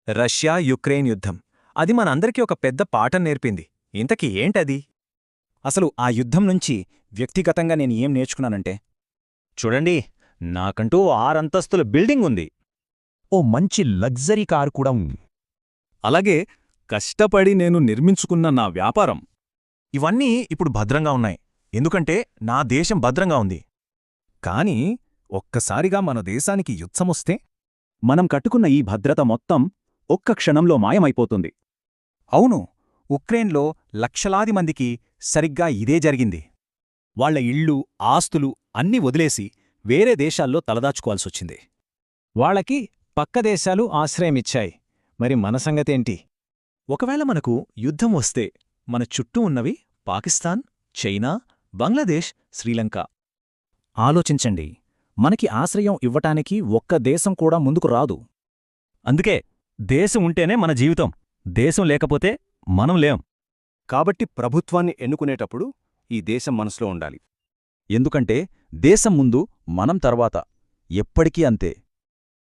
Russia Ukraine యుద్ధం. అది మనందరికీ ఒక పెద్ద పాఠం నేర్పింది. ఇంతకీ ఏంటది? అసలు ఆ యుద్ధం నుంచి వ్యక్తిగతంగా నేను ఏం నేర్చుకున్నానంటే, చూడండి, నాకంటూ 6 అంతస్తుల బిల్డింగ్ ఉంది. ఓ మంచి లగ్జరీ కారు కూడా ఉంది. అలాగే కష్టపడి నేను నిర్మించుకున్న నా వ్యాపారం. ఇవన్నీ ఇప్పుడు భద్రంగా ఉన్నాయి. ఎందుకంటే నా దేశం భద్రంగా ఉంది. కాని ఒక్కసారిగా మన దేశానికి యుద్ధమొస్తే మనం కట్టుకున్న ఈ భద్రత మొత్తం ఒక్క క్షణంలో మాయమైపోతుంది. అవును, ఉక్రెయిన్లో లక్షలాది మందికి సరిగ్గా ఇదే జరిగింది. వాళ్ల ఇళ్ళు, ఆస్తులు అన్నీ వదిలేసి వేరే దేశాల్లో తలదాచుకోవాల్సొచ్చింది. వాళ్లకి పక్క దేశాలు ఆశ్రయమిచ్చాయి. మరి మన సంగతేంటి? ఒకవేళ మనకు యుద్ధం వస్తే మన చుట్టూ ఉన్నవి పాకిస్తాన్, చైనా, బంగ్లాదేశ్, శ్రీలంక. ఆలోచించండి, మనకి ఆశ్రయం ఇవ్వటానికి ఒక్క దేశం కూడా ముందుకు రాదు. అందుకే దేశం ఉంటేనే మన జీవితం. దేశం లేకపోతే మనం లేం. కాబట్టి ప్రభుత్వాన్ని ఎన్నుకునేటప్పుడు ఈ దేశం మనసులో ఉండాలి. ఎందుకంటే దేశం ముందు మనం తర్వాత ఎప్పటికీ అంతే.